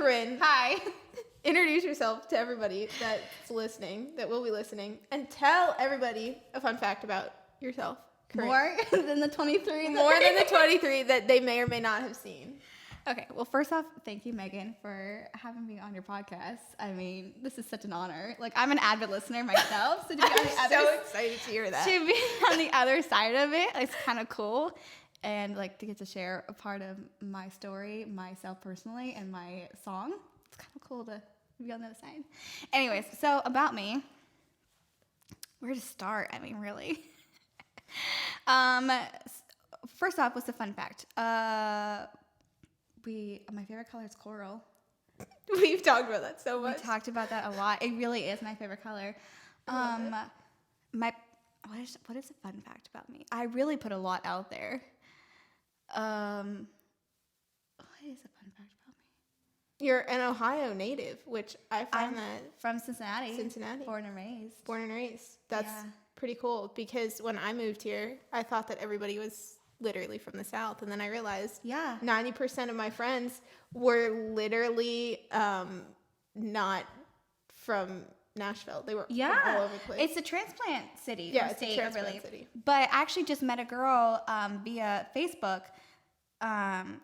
Corrine. Hi. Introduce yourself to everybody that's listening, that will be listening, and tell everybody a fun fact about yourself. Corrine. More than the 23. More than the 23 that they may or may not have seen. Okay, well, first off, thank you, Megan, for having me on your podcast. I mean, this is such an honor. Like, I'm an avid listener myself, so to be on the other, so excited to hear that. To be on the other side of it, it's kind of cool, and like to get to share a part of my story, myself personally, and my song. It's kind of cool to be on the other side. Anyways, so about me, where to start? I mean, really. First off, what's the fun fact? My favorite color is coral. We've talked about that so much. We talked about that a lot. It really is my favorite color. What is a fun fact about me? I really put a lot out there. What is a fun fact about me? You're an Ohio native, which I find that from Cincinnati. Born and raised. That's pretty cool, because when I moved here, I thought that everybody was literally from the South, and then I realized 90% of my friends were literally not from Nashville. They were from all over the place. It's a transplant city. Yeah, it's a transplant city. But I actually just met a girl via Facebook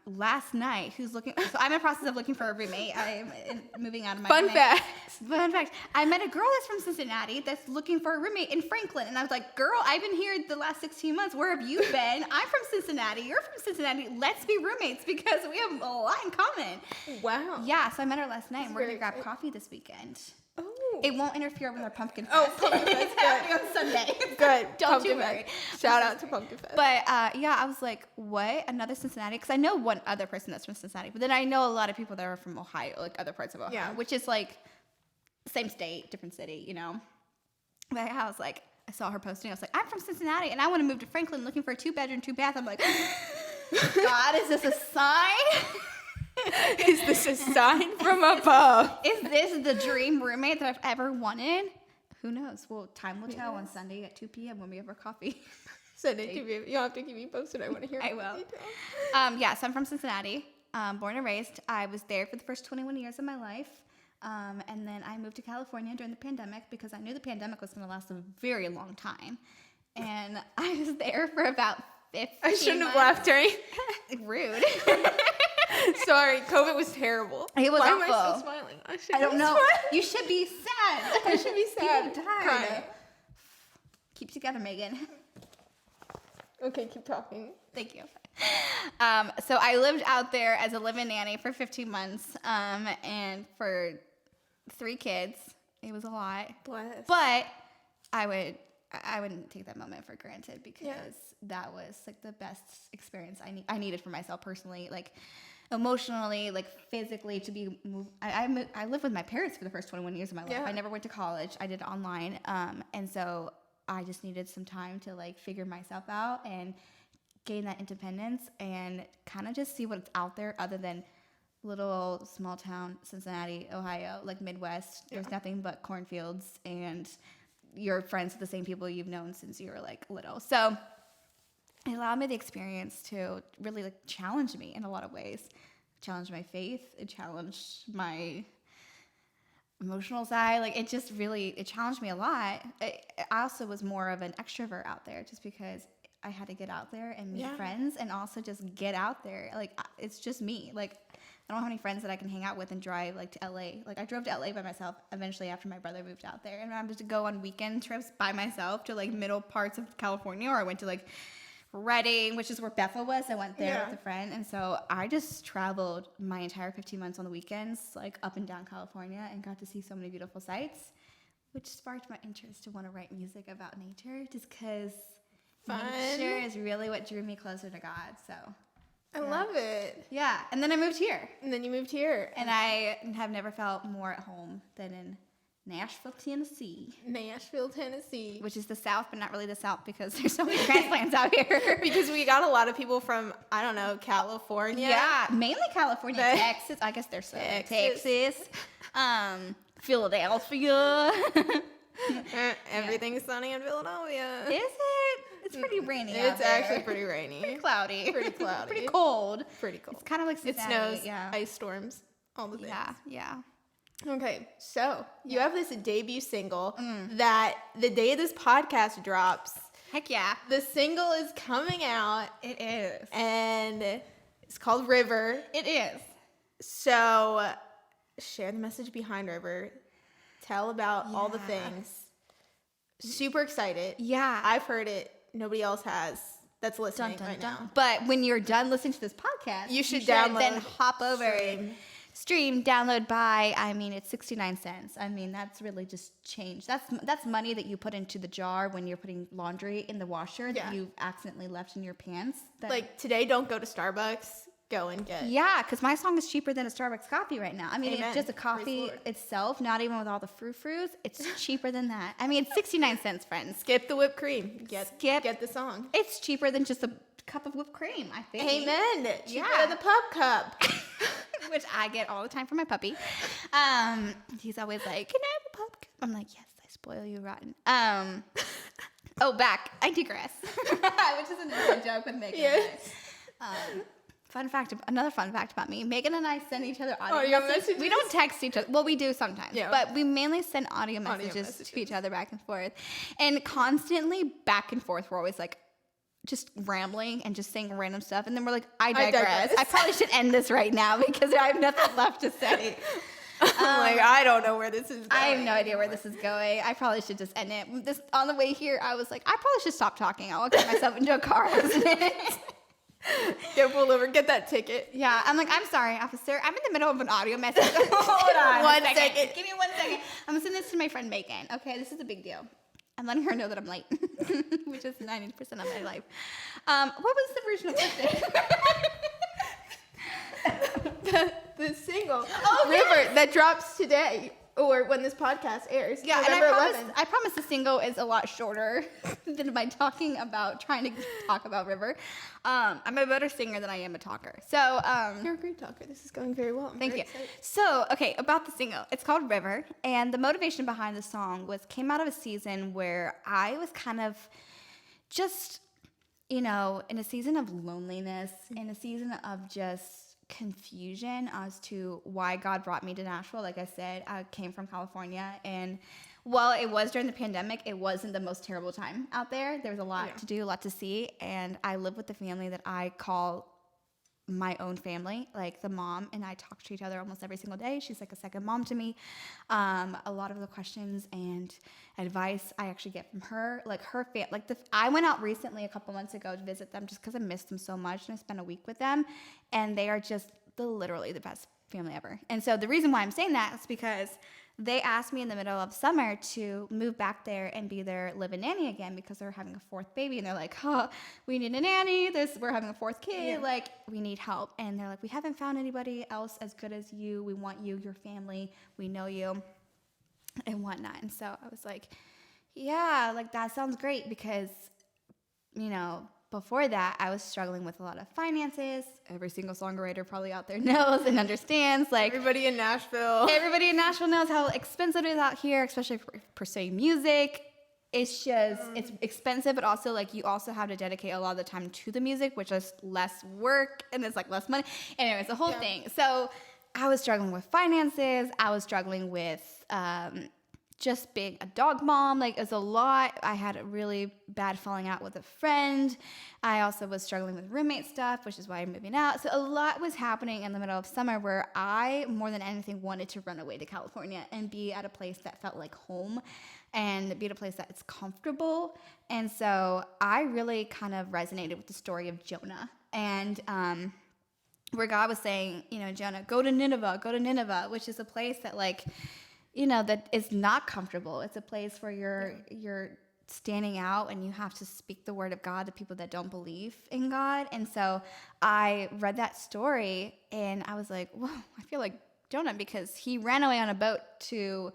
last night who's looking. So I'm in the process of looking for a roommate. I'm moving out of my Fun fact. I met a girl that's from Cincinnati that's looking for a roommate in Franklin, and I was like, "Girl, I've been here the last 16 months. Where have you been? I'm from Cincinnati. You're from Cincinnati. Let's be roommates because we have a lot in common." Wow. Yeah. So I met her last night, and we're gonna grab coffee this weekend. Oh. It won't interfere with our pumpkin fest. Oh, pumpkin fest. It's happening on Sunday. Good. Don't you worry. Shout out to Pumpkin Fest. But I was like, what? Another Cincinnati? Because I know one other person that's from Cincinnati, but then I know a lot of people that are from Ohio, like other parts of Ohio, which is like same state, different city, you know. But I was like, I saw her posting. I was like, I'm from Cincinnati, and I want to move to Franklin, looking for a 2-bedroom, 2-bath. I'm like, God, is this a sign? Is this a sign from above? Is this the dream roommate that I've ever wanted? Who knows? Well, time will tell on Sunday at 2 p.m. when we have our coffee. Sunday 2 p.m. You'll have to keep me posted. I want to hear. I will. So I'm from Cincinnati, born and raised. I was there for the first 21 years of my life. And then I moved to California during the pandemic because I knew the pandemic was going to last a very long time. And I was there for about 15 I shouldn't months. have laughed during. Rude. Sorry, COVID was terrible. It was Why awful. am I still smiling? I don't know. You should be sad. I should be sad. People died. Crying. Keep together, Megan. Okay, keep talking. Thank you. So I lived out there as a live-in nanny for 15 months, and for 3 kids. It was a lot. Bless. But I wouldn't take that moment for granted because that was like the best experience I needed for myself personally, like emotionally, like physically, to be moved. I lived with my parents for the first 21 years of my life. I never went to college. I did it online, and so I just needed some time to like figure myself out and gain that independence and kind of just see what's out there other than little small town Cincinnati, Ohio, like Midwest. There's nothing but cornfields, and you're friends with the same people you've known since you were like little. So it allowed me the experience to really like challenge me in a lot of ways. Challenge my faith. It challenged my emotional side. Like it challenged me a lot. I also was more of an extrovert out there just because I had to get out there and meet friends and also just get out there. Like it's just me. Like I don't have any friends that I can hang out with and drive like to LA. Like I drove to LA by myself eventually after my brother moved out there, and I was to go on weekend trips by myself to like middle parts of California, or I went to like Redding, which is where Bethel was. I went there with a friend, and so I just traveled my entire 15 months on the weekends, like up and down California, and got to see so many beautiful sights, which sparked my interest to want to write music about nature, just because nature is really what drew me closer to God. So I love it. Yeah, and then I moved here. And then you moved here. And I have never felt more at home than in Nashville, Tennessee. Which is the South, but not really the South because there's so many transplants out here. Because we got a lot of people from, I don't know, California. Yeah, mainly California, Texas. I guess there's some Texas. Philadelphia. Everything's sunny in Philadelphia. Is it? It's pretty rainy. It's actually pretty rainy. Pretty cloudy. Pretty cloudy. Pretty cold. Pretty cold. It's kind of like Cincinnati. It snows. Ice storms. all the things. Yeah. Okay, so you have this debut single that the day this podcast drops. Heck yeah. The single is coming out. It is. And it's called River. It is. So share the message behind River. Tell about all the things. Super excited. Yeah. I've heard it. Nobody else has that's listening right now. But when you're done listening to this podcast, you should download. Then hop over stream, download, buy. I mean, it's 69 cents. I mean, that's really just change. That's money that you put into the jar when you're putting laundry in the washer that you accidentally left in your pants. Like today, don't go to Starbucks. Go and get. Yeah, because my song is cheaper than a Starbucks coffee right now. I mean, Amen. It's just a coffee itself, not even with all the frou-frous. It's cheaper than that. I mean, it's 69 cents, friends. Skip the whipped cream. Get the song. It's cheaper than just a cup of whipped cream, I think. Amen. Cheaper than the pub cup. Which I get all the time from my puppy. He's always like, "Can I have a pub cup?" I'm like, "Yes, I spoil you rotten." Back. I digress. Which is another joke with Megan. Yes. Another fun fact about me. Megan and I send each other audio messages. We don't text each other. Well, we do sometimes. Yeah. But we mainly send audio messages to each other back and forth. And constantly back and forth, we're always like, just rambling and just saying random stuff. And then we're like, I digress. I probably should end this right now because I have nothing left to say. I'm like, I don't know where this is going. I have no idea where this is going. I probably should just end it. On the way here, I was like, I probably should stop talking. I'll get myself into a car accident. Get pulled over. Get that ticket. Yeah. I'm like, I'm sorry, officer. I'm in the middle of an audio message. Hold on. One second. Give me 1 second. I'm going to send this to my friend Megan. Okay, this is a big deal. I'm letting her know that I'm late, which is 90% of my life. What was the original question? the single, River, that drops today, or when this podcast airs. Yeah, November and 11th. I promise the single is a lot shorter than my trying to talk about River. I'm a better singer than I am a talker. So you're a great talker. This is going very well. Thank you. Excited. So, okay, about the single. It's called River, and the motivation behind the song came out of a season where I was kind of just, in a season of loneliness, in a season of just confusion as to why God brought me to Nashville. Like I said, I came from California, and while it was during the pandemic, it wasn't the most terrible time out there. There was a lot to do, a lot to see, and I live with the family that I call my own family. Like, the mom and I talk to each other almost every single day. She's like a second mom to me. A lot of the questions and advice I actually get from her, like her I went out recently a couple months ago to visit them just because I missed them so much, and I spent a week with them, and they are just literally the best family ever. And so the reason why I'm saying that is because they asked me in the middle of summer to move back there and be their live-in nanny again because they're having a fourth baby, and they're like, we need a nanny. We're having a fourth kid. Like, we need help. And they're like, we haven't found anybody else as good as you. We want you, your family. We know you and whatnot. And so I was like, yeah, like that sounds great because, before that, I was struggling with a lot of finances. Every single songwriter probably out there knows and understands. Like, everybody in Nashville knows how expensive it is out here, especially for pursuing music. It's just, it's expensive, but also, like, you also have to dedicate a lot of the time to the music, which is less work, and it's, like, less money. Anyways, the whole thing. So I was struggling with finances. I was struggling with just being a dog mom. Like, it's a lot. I had a really bad falling out with a friend. I also was struggling with roommate stuff, which is why I'm moving out. So a lot was happening in the middle of summer where I, more than anything, wanted to run away to California and be at a place that felt like home and be at a place that is comfortable. And so I really kind of resonated with the story of Jonah. And where God was saying, Jonah, go to Nineveh, which is a place that, like, that is not comfortable. It's a place where you're standing out and you have to speak the word of God to people that don't believe in God. And so I read that story and I was like, whoa, I feel like Jonah, because he ran away on a boat to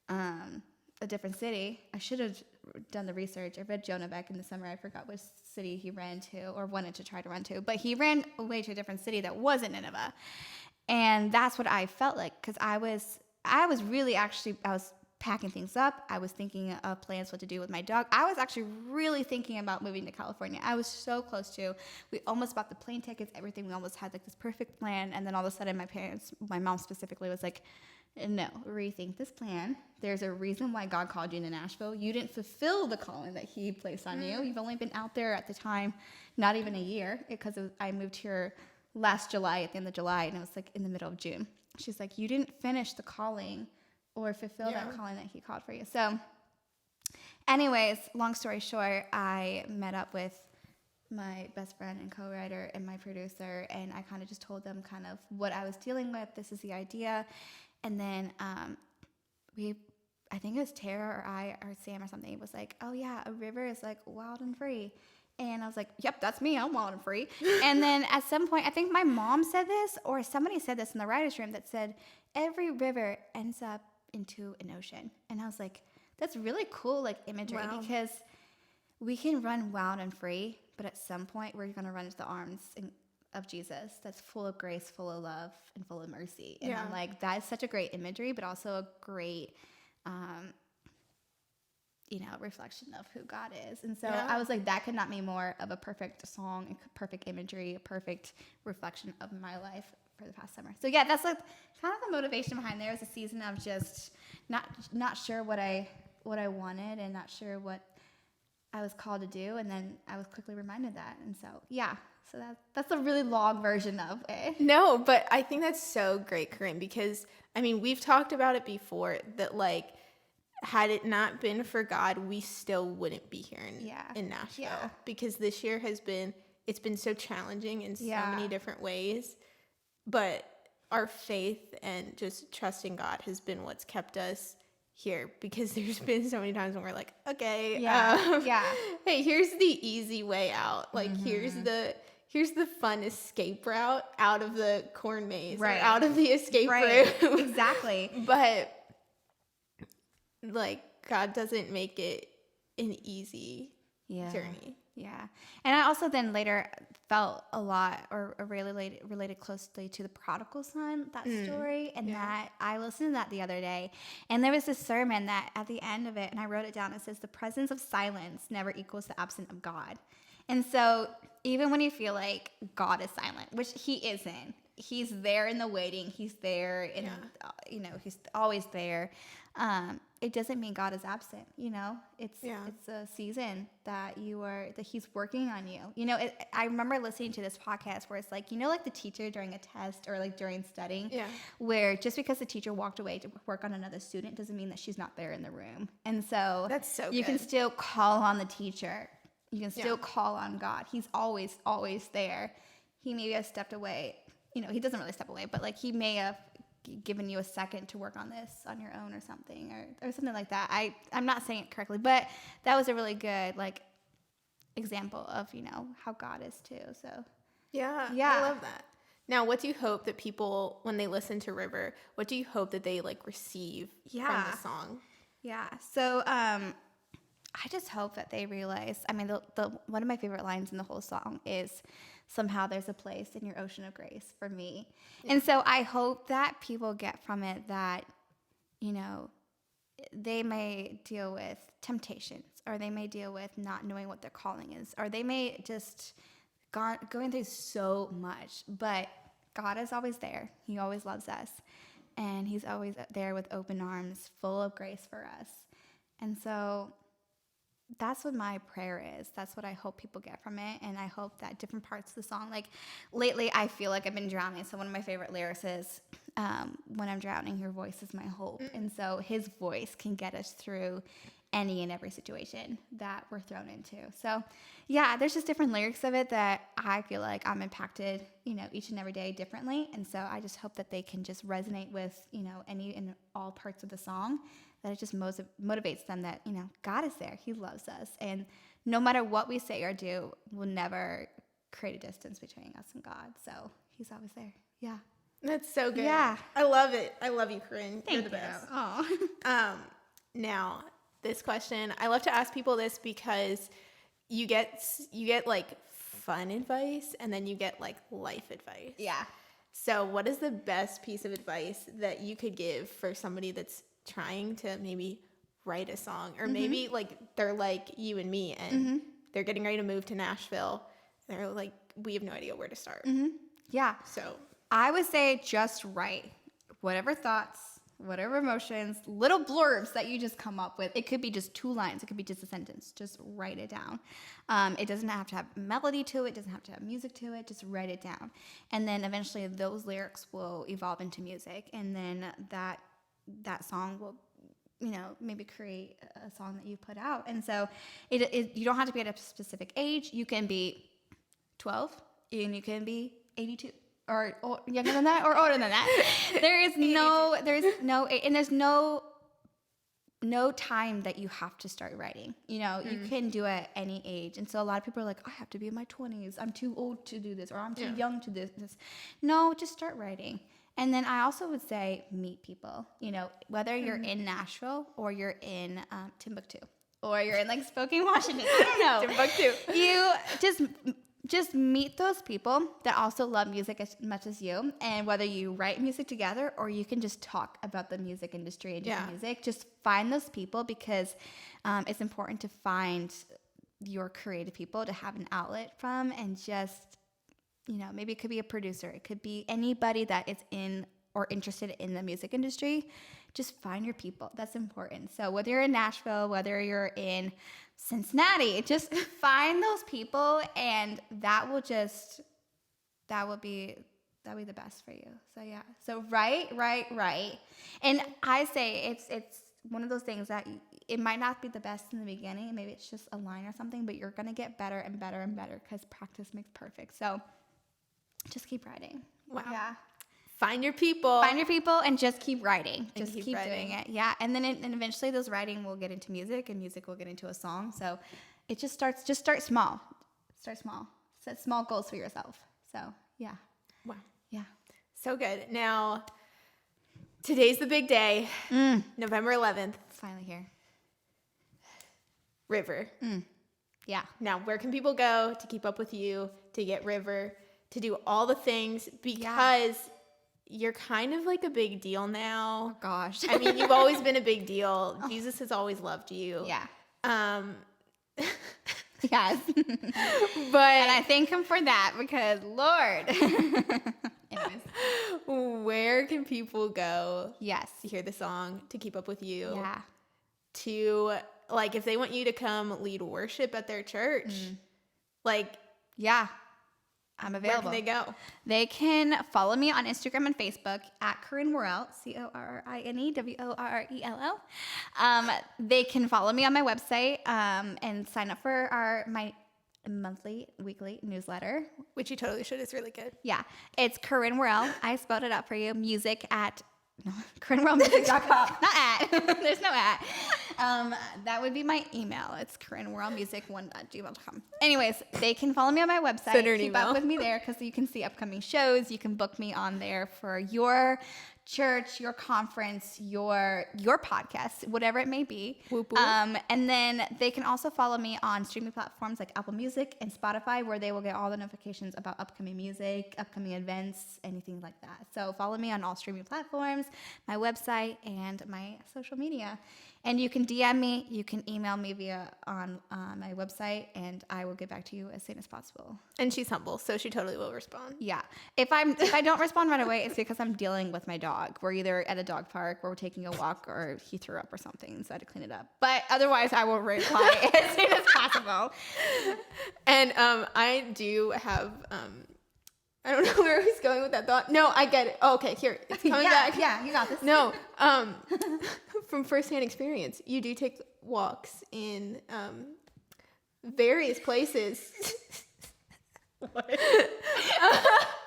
a different city. I should have done the research. I read Jonah back in the summer. I forgot which city he ran to or wanted to try to run to, but he ran away to a different city that wasn't Nineveh. And that's what I felt like, because I was packing things up. I was thinking of plans what to do with my dog. I was actually really thinking about moving to California. I was so close to. We almost bought the plane tickets, everything. We almost had like this perfect plan. And then all of a sudden my mom specifically was like, no, rethink this plan. There's a reason why God called you into Nashville. You didn't fulfill the calling that he placed on you. You've only been out there at the time, not even a year, because I moved here last July, at the end of July, and it was like in the middle of June. She's like, you didn't finish the calling or fulfill that calling that he called for you. So anyways, long story short, I met up with my best friend and co-writer and my producer, and I kind of just told them kind of what I was dealing with. This is the idea. And then I think it was Tara or Sam or something, was like, oh yeah, a river is like wild and free. And I was like, yep, that's me. I'm wild and free. And then at some point, I think my mom said this, or somebody said this in the writer's room, that said, every river ends up into an ocean. And I was like, that's really cool, like, imagery, because we can run wild and free, but at some point we're going to run into the arms of Jesus that's full of grace, full of love, and full of mercy. And I'm like, that is such a great imagery, but also a great reflection of who God is. And so I was like, that could not be more of a perfect song, a perfect imagery, a perfect reflection of my life for the past summer. So yeah, that's like kind of the motivation behind there. It was a season of just not sure what I wanted and not sure what I was called to do. And then I was quickly reminded that. And so, yeah. So that's a really long version of it. No, but I think that's so great, Corrine, because, I mean, we've talked about it before that, like, had it not been for God, we still wouldn't be here in Nashville. Yeah. Because this year it's been so challenging in so many different ways. But our faith and just trusting God has been what's kept us here, because there's been so many times when we're like, okay, hey, here's the easy way out. Like, here's the fun escape route out of the corn maze, or out of the escape room. Exactly. But, like, God doesn't make it an easy journey. Yeah. And I also then later felt a lot or related closely to the prodigal son, that story. And that I listened to that the other day. And there was this sermon that at the end of it, and I wrote it down, it says, the presence of silence never equals the absence of God. And so even when you feel like God is silent, which he isn't, he's there in the waiting, he's there in, he's always there. It doesn't mean God is absent, it's a season that he's working on you. I remember listening to this podcast where it's like, like the teacher during a test or like during studying, where just because the teacher walked away to work on another student doesn't mean that she's not there in the room. And so that's so you good. can still call on the teacher. You can still call on God. He's always, always there. He maybe has stepped away. He doesn't really step away, but like he may have given you a second to work on this on your own or something or something like that. I'm not saying it correctly, but that was a really good like example of, how God is too. So yeah, I love that. Now, what do you hope that people, when they listen to River, what do you hope that they like receive from the song? Yeah. So, I just hope that they realize, I mean, the one of my favorite lines in the whole song is, somehow there's a place in your ocean of grace for me. Yeah. And so I hope that people get from it that, they may deal with temptations, or they may deal with not knowing what their calling is, or they may just going through so much, but God is always there. He always loves us, and he's always there with open arms, full of grace for us. And so that's what my prayer is. That's what I hope people get from it. And I hope that different parts of the song, like lately I feel like I've been drowning. So one of my favorite lyrics is, when I'm drowning, your voice is my hope. And so his voice can get us through any and every situation that we're thrown into. So yeah, there's just different lyrics of it that I feel like I'm impacted, each and every day differently. And so I just hope that they can just resonate with, any and all parts of the song, that it just motivates them that, God is there. He loves us. And no matter what we say or do, we'll never create a distance between us and God. So he's always there. Yeah. That's so good. Yeah. I love it. I love you, Corrine. Thank You're the best. Oh. Now, this question, I love to ask people this because you get like fun advice and then you get like life advice. Yeah. So what is the best piece of advice that you could give for somebody that's trying to maybe write a song, or maybe like they're like you and me, and they're getting ready to move to Nashville. They're like, we have no idea where to start. Yeah. So I would say just write whatever thoughts, whatever emotions, little blurbs that you just come up with. It could be just 2 lines. It could be just a sentence. Just write it down. It doesn't have to have melody to it. It doesn't have to have music to it. Just write it down. And then eventually those lyrics will evolve into music. And then that song will, maybe create a song that you put out. And so you don't have to be at a specific age. You can be 12 and you can be 82. Or younger than that, or older than that. There's no time that you have to start writing. You can do it at any age. And so a lot of people are like, I have to be in my 20s. I'm too old to do this, or I'm too young to do this. No, just start writing. And then I also would say meet people. Whether you're in Nashville or you're in Timbuktu, or you're in like Spokane, Washington. I don't know. Timbuktu. You just meet those people that also love music as much as you, and whether you write music together or you can just talk about the music industry and just music, just find those people, because it's important to find your creative people to have an outlet from, and just, maybe it could be a producer. It could be anybody that is in or interested in the music industry. Just find your people. That's important. So whether you're in Nashville, whether you're in Cincinnati, just find those people, and that will be the best for you. So yeah. So write. And I say it's one of those things that it might not be the best in the beginning. Maybe it's just a line or something, but you're gonna get better and better and better, because practice makes perfect. So just keep writing. Wow. Yeah. Find your people and just keep writing. Just keep writing. doing it. Yeah. And then eventually those writing will get into music, and music will get into a song. So it just start small. Start small. Set small goals for yourself. So yeah. Wow. Yeah. So good. Now, today's the big day. November 11th. It's finally here. River. Yeah. Now, where can people go to keep up with you, to get River, to do all the things? Because you're kind of like a big deal now. Oh, gosh. I mean, you've always been a big deal. Jesus has always loved you. Yeah. But Yes. And I thank him for that, because Lord. Anyways. Where can people go? Yes. To hear the song, to keep up with you? Yeah. To, like, if they want you to come lead worship at their church, yeah. I'm available. Where can they go? They can follow me on Instagram and Facebook at Corrine Worrell, CORRINEWORRELL. They can follow me on my website and sign up for my weekly newsletter. Which you totally should. It's really good. Yeah. It's Corrine Worrell. I spelled it out for you. Music at CorrineWorrellMusic.com. Not at. There's no at. That would be my email. It's CorrineWorrellMusic1@gmail.com. Anyways, they can follow me on my website. Send her an Keep email. up with me there, because you can see upcoming shows. You can book me on there for your church, your conference, your podcast, whatever it may be. Whoop, whoop. And then they can also follow me on streaming platforms like Apple Music and Spotify, where they will get all the notifications about upcoming music, upcoming events, anything like that. So follow me on all streaming platforms, my website, and my social media. And you can DM me, you can email me on my website, and I will get back to you as soon as possible. And she's humble, so she totally will respond. Yeah. If I don't respond right away, it's because I'm dealing with my dog. We're either at a dog park, or we're taking a walk, or he threw up or something, so I had to clean it up. But otherwise, I will reply as soon as possible. And I do have I don't know where I was going with that thought. No, I get it. Oh, okay, here. It's coming back. Yeah, you got this. No, from firsthand experience, you do take walks in various places. What?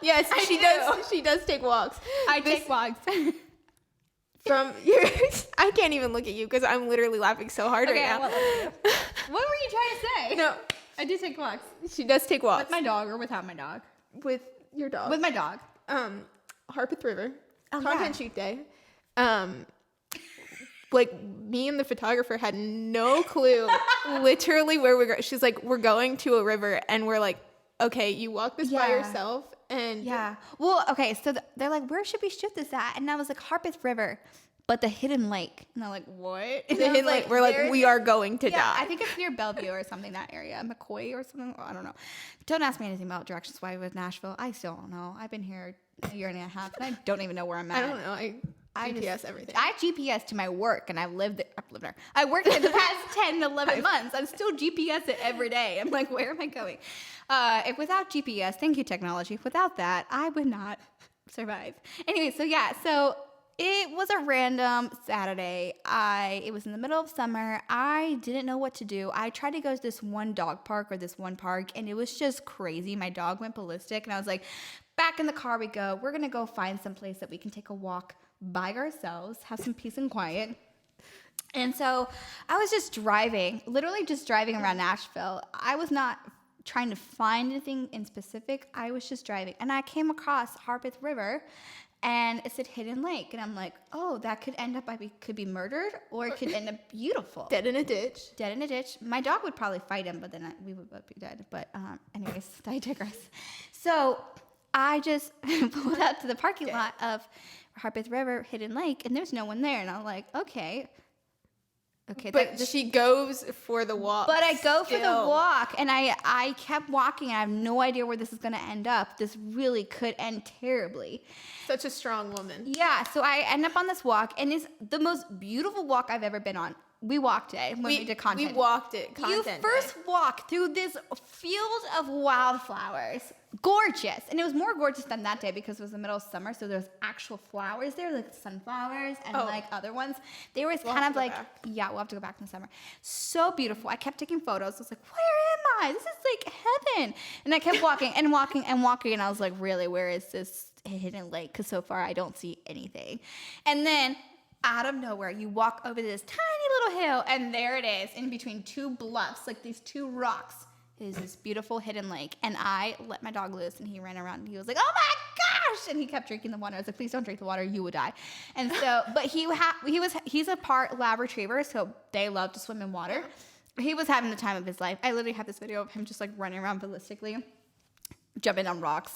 Yes, she does. She does take walks. I take walks. From yours, I can't even look at you because I'm literally laughing so hard right now. What were you trying to say? No, I do take walks. She does take walks. With my dog or without my dog? With your dog. With my dog. Harpeth River. Oh, Content shoot day. Like, me and the photographer had no clue literally where we're going. She's like, we're going to a river, and we're like, okay, you walk this by yourself, And yeah. Well, okay, so they're like, where should we shoot this at? And I was like, Harpeth River, but the hidden lake. And they're like, what? The hidden lake. We're like, we are going to die. I think it's near Bellevue or something, that area. McCoy or something. I don't know. Don't ask me anything about directions why with Nashville. I still don't know. I've been here a year and a half, and I don't even know where I'm at. I don't know. I GPS everything. I GPS to my work, and I've lived there. I worked in the past 10, 11 months. I'm still GPS it every day. I'm like, where am I going? If without GPS, thank you, technology. Without that, I would not survive. Anyway, so it was a random Saturday. It was in the middle of summer. I didn't know what to do. I tried to go to this one dog park or this one park, and it was just crazy. My dog went ballistic, and I was like, back in the car we go. We're going to go find some place that we can take a walk by ourselves, have some peace and quiet. And so I was just literally just driving around Nashville. I was not trying to find anything in specific. I was just driving, and I came across Harpeth River, and it said Hidden Lake, and I'm like, oh, that could end up, could be murdered, or it could end up beautiful. Dead in a ditch. My dog would probably fight him, but then we would both be dead. But anyways, I digress. So I just pulled out to the parking lot of Harpeth River, Hidden Lake, and there's no one there. And I'm like, okay. But she goes for the walk. But I go for the walk, and I kept walking, and I have no idea where this is going to end up. This really could end terribly. Such a strong woman. Yeah, so I end up on this walk, and it's the most beautiful walk I've ever been on. We walked it when we did content. We walked it. You first walk through this field of wildflowers. Gorgeous. And it was more gorgeous than that day because it was the middle of summer, so there's actual flowers there, like sunflowers and like other ones. They were kind of like, yeah, we'll have to go back in the summer. So beautiful. I kept taking photos. I was like, where am I? This is like heaven. And I kept walking and walking and walking, and I was like, really, where is this hidden lake? Because so far I don't see anything. And then out of nowhere, you walk over this tiny little hill, and there it is, in between two bluffs, like these two rocks, is this beautiful hidden lake. And I let my dog loose, and he ran around, and he was like, oh my gosh! And he kept drinking the water. I was like, please don't drink the water, you would die. And so, but he's a part lab retriever, so they love to swim in water. He was having the time of his life. I literally have this video of him just like running around ballistically, jumping on rocks,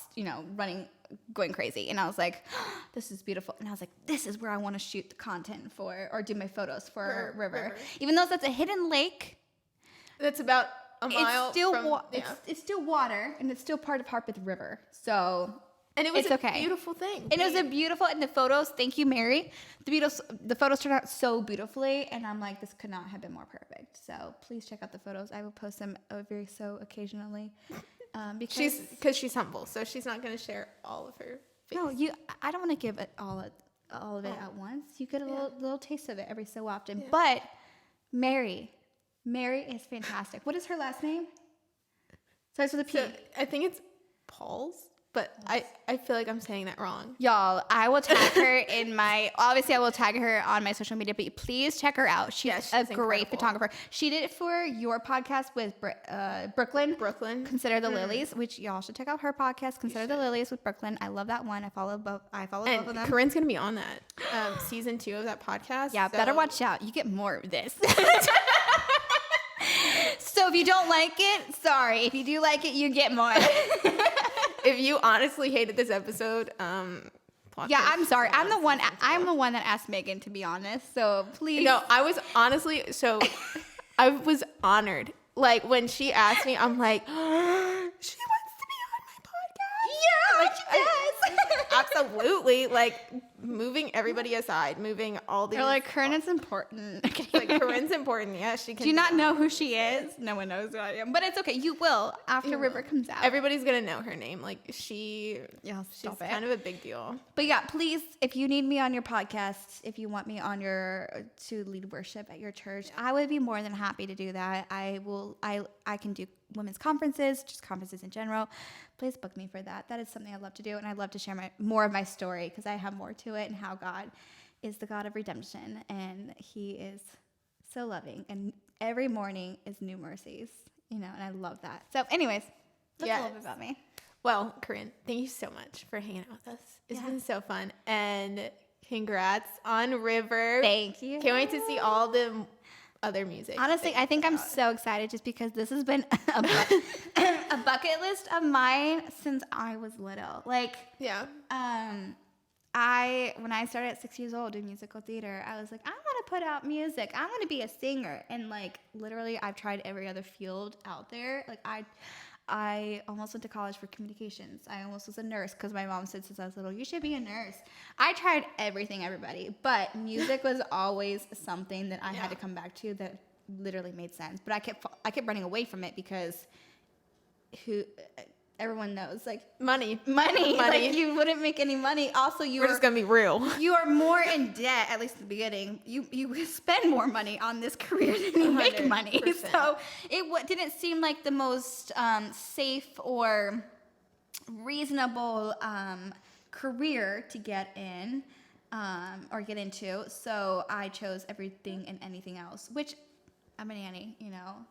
running, going crazy. And I was like, oh, this is beautiful. And I was like, this is where I want to shoot the content for, or do my photos for River. Even though that's a hidden lake. That's about a mile it's still water, and it's still part of Harpeth River. So, and it was beautiful thing. And it was a beautiful, and the photos, thank you, Mary. The photos turned out so beautifully, and I'm like, this could not have been more perfect. So please check out the photos. I will post them occasionally. Because she's humble, so she's not going to share all of her face. No, I don't want to give it all of it at once. You get a little taste of it every so often. Yeah. But Mary is fantastic. What is her last name? Starts with a P. So, I think it's Paul's, but I feel like I'm saying that wrong. Y'all, I will tag her obviously I will tag her on my social media, but please check her out. She's a great photographer. She did it for your podcast with Brooklyn. Consider the Lilies, which y'all should check out her podcast, Consider the Lilies with Brooklyn. I love that one. I follow both of them. Corrine's going to be on that season 2 of that podcast. Yeah, better watch out. You get more of this. So if you don't like it, sorry. If you do like it, you get more. If you honestly hated this episode, yeah, I'm sorry. I'm the one that asked Megan, to be honest. So please. No, I was honored. Like when she asked me, I'm like, she wants to be on my podcast. Yeah, like she does. Absolutely. Like moving everybody aside, moving all these. They're like, Corrine's important. Like Corrine's important. Yeah, she can. Do you not know who she is? No one knows who I am. But it's okay. You will after River comes out. Everybody's gonna know her name. Like she's kind of a big deal. But yeah, please, if you need me on your podcast, if you want me on to lead worship at your church, I would be more than happy to do that. I can do women's conferences, just conferences in general. Please book me for that. That is something I love to do, and I love to share more of my story because I have more to it, and how God is the God of redemption, and He is so loving, and every morning is new mercies, and I love that. So anyways, that's a little bit about me. Well, Corrine, thank you so much for hanging out with us. It's been so fun, and congrats on River. Thank you. Can't wait to see all the other music. Honestly, I think I'm so excited just because this has been a bucket list of mine since I was little. Like, yeah. When I started at 6 years old doing musical theater, I was like, I want to put out music. I want to be a singer. And like, literally, I've tried every other field out there. Like, I almost went to college for communications. I almost was a nurse because my mom said since I was little, you should be a nurse. I tried everything, everybody. But music was always something that I had to come back to that literally made sense. But I kept running away from it because everyone knows, like, money. Like, you wouldn't make any money. Also, we're just gonna be real. You are more in debt, at least at the beginning. You spend more money on this career than you make money. So it didn't seem like the most safe or reasonable career to get in or get into. So I chose everything and anything else, which I'm a nanny, you know.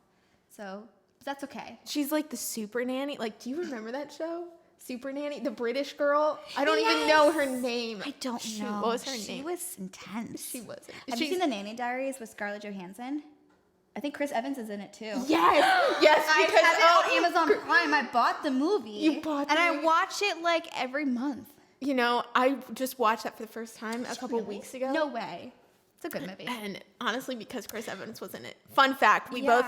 So that's okay. She's like the super nanny. Like, do you remember that show? Super Nanny? The British girl? I don't even know her name. I don't know. What was her name? She was intense. She wasn't. Have you seen The Nanny Diaries with Scarlett Johansson? I think Chris Evans is in it too. Yes. Yes, because I have it on Amazon Prime. I bought the movie. You bought the movie? I watch it like every month. You know, I just watched that for the first time a couple weeks ago. No way. It's a good movie. And honestly, because Chris Evans was in it. Fun fact, we both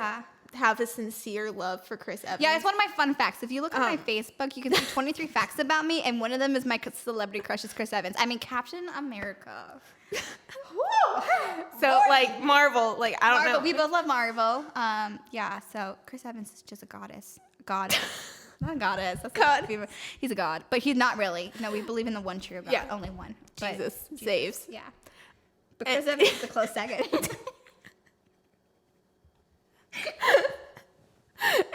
have a sincere love for Chris Evans. Yeah, it's one of my fun facts. If you look at my Facebook, you can see 23 facts about me, and one of them is my celebrity crush is Chris Evans. I mean, Captain America. So, like, Marvel, like, I don't know. We both love Marvel. Yeah, so Chris Evans is just a goddess. Not a goddess. That's God. He's a god, but he's not really. No, we believe in the one true God. Yeah. Only one. Jesus saves. Yeah. But Chris Evans is a close second.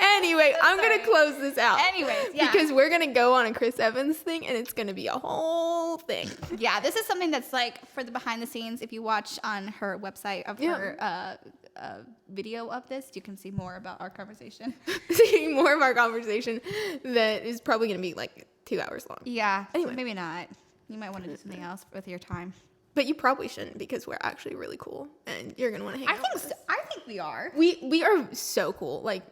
Anyway, I'm going to close this out. Anyways, yeah. Because we're going to go on a Chris Evans thing, and it's going to be a whole thing. Yeah, this is something that's like for the behind the scenes. If you watch on her website of her video of this, you can see more about our conversation. See more of our conversation that is probably going to be like 2 hours long. Yeah, anyway. So maybe not. You might want to do something else with your time. But you probably shouldn't because we're actually really cool, and you're going to want to hang out with us. I think we are. We are so cool. Like,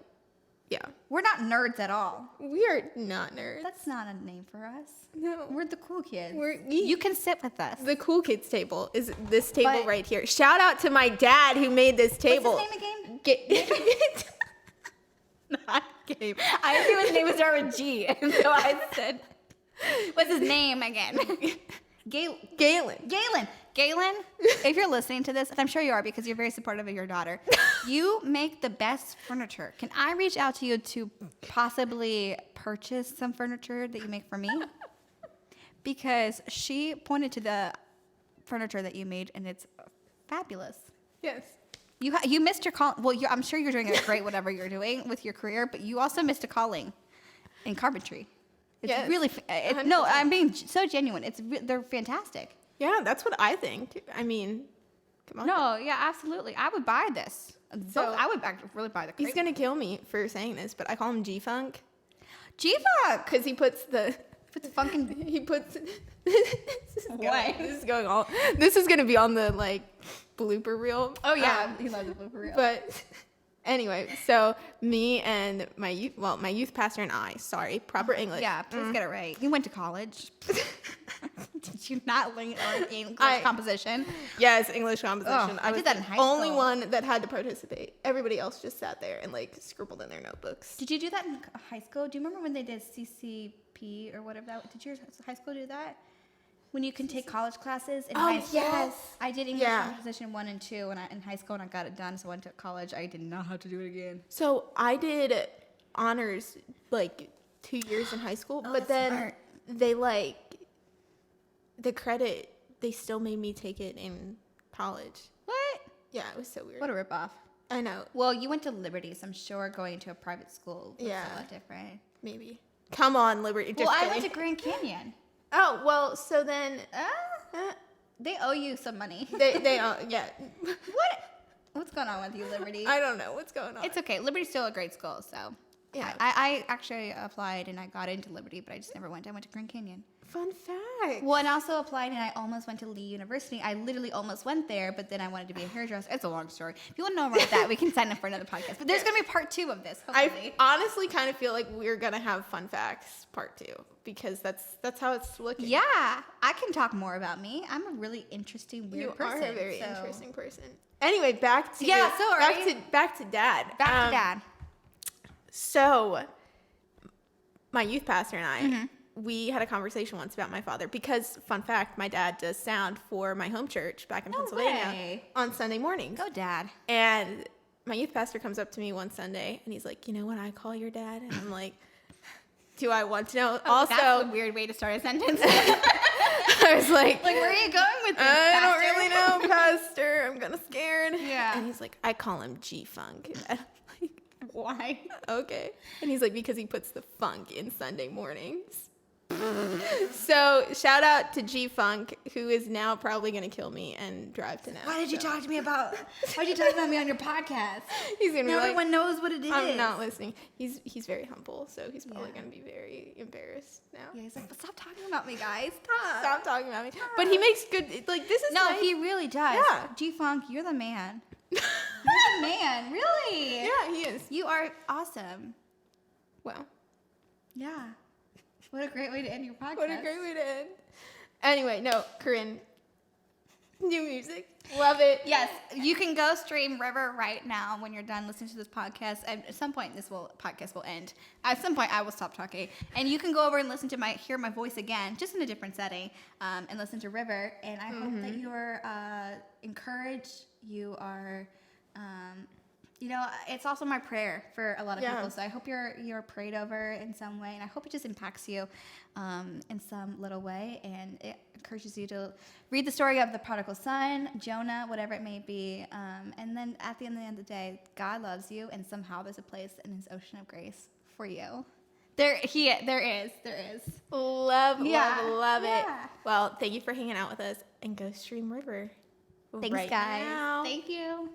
yeah. We're not nerds at all. We are not nerds. That's not a name for us. No. We're the cool kids. You can sit with us. The cool kids table is this table right here. Shout out to my dad who made this table. What's his name again? Not Gabe. I knew his name was started with G, and so I said, what's his name again? Galen, if you're listening to this, and I'm sure you are because you're very supportive of your daughter, you make the best furniture. Can I reach out to you to possibly purchase some furniture that you make for me? Because she pointed to the furniture that you made, and it's fabulous. Yes. You missed your call. Well, I'm sure you're doing it great, whatever you're doing with your career, but you also missed a calling in carpentry. It's really no. I'm being so genuine. They're fantastic. Yeah, that's what I think. I mean, come on. No, yeah, absolutely. I would buy this. So I would really buy the. He's gonna kill me for saying this, but I call him G-Funk. G-Funk, because he puts funk in. He puts. What? This is going all. This is gonna be on the like blooper reel. Oh yeah, he loves the blooper reel. But. Anyway, so me and my youth pastor and I, proper English. Yeah, please get it right. You went to college. Did you not learn English composition? Yes, English composition. I did that in high school. Only one that had to participate. Everybody else just sat there and like scribbled in their notebooks. Did you do that in high school? Do you remember when they did CCP or whatever that? Did your high school do that? When you can take college classes in high school. Yes. I did English composition 1 and 2 in high school, and I got it done. So I went to college. I did not have to do it again. So I did honors like 2 years in high school, but then they the credit, they still made me take it in college. What? Yeah, it was so weird. What a ripoff. I know. Well, you went to Liberty, so I'm sure going to a private school was a lot different. Maybe. Come on, Liberty. Well, I went to Grand Canyon. Oh, well, so then... they owe you some money. They owe, yeah. What's going on with you, Liberty? I don't know what's going on. It's okay. Liberty's still a great school, so... Yeah. I actually applied and I got into Liberty, but I just never went. I went to Grand Canyon. Fun fact. Well, and also applied, and I almost went to Lee University. I literally almost went there, but then I wanted to be a hairdresser. It's a long story. If you want to know about that, we can sign up for another podcast. But there's going to be part 2 of this, hopefully. I honestly kind of feel like we're going to have fun facts part 2 because that's how it's looking. Yeah, I can talk more about me. I'm a really interesting, weird person. You are a very interesting person. Anyway, back to back to dad. Back to dad. So, my youth pastor and I, we had a conversation once about my father because, fun fact, my dad does sound for my home church back in Pennsylvania on Sunday mornings. Go, Dad. And my youth pastor comes up to me one Sunday and he's like, you know what I call your dad? And I'm like, do I want to know? Also, that's a weird way to start a sentence. I was like, where are you going with this, I don't really know, pastor. I'm kind of scared. Yeah. And he's like, I call him G-Funk. And I'm like, why? Okay. And he's like, because he puts the funk in Sunday mornings. So shout out to G-Funk, who is now probably going to kill me and drive to Nashville. Why'd you talk about me on your podcast? He's gonna be like, everyone knows what it is. I'm not listening. He's very humble, so he's probably going to be very embarrassed now. Yeah, he's like, but stop talking about me, guys. Stop talking about me. But he makes good, like, this is nice. He really does. Yeah. G-Funk, you're the man. You're the man, really. Yeah, he is. You are awesome. Wow. Yeah. What a great way to end your podcast. What a great way to end. Anyway, no, Corrine, new music. Love it. Yes, you can go stream River right now when you're done listening to this podcast. At some point, podcast will end. At some point, I will stop talking. And you can go over and listen to hear my voice again, just in a different setting, and listen to River. And I hope that you're encouraged. You are... it's also my prayer for a lot of people. So I hope you're prayed over in some way, and I hope it just impacts you in some little way, and it encourages you to read the story of the prodigal son, Jonah, whatever it may be, and then at the end of the day, God loves you, and somehow there's a place in His ocean of grace for you. There is. Love it. Well, thank you for hanging out with us, and go stream River. Thanks, guys. Thank you.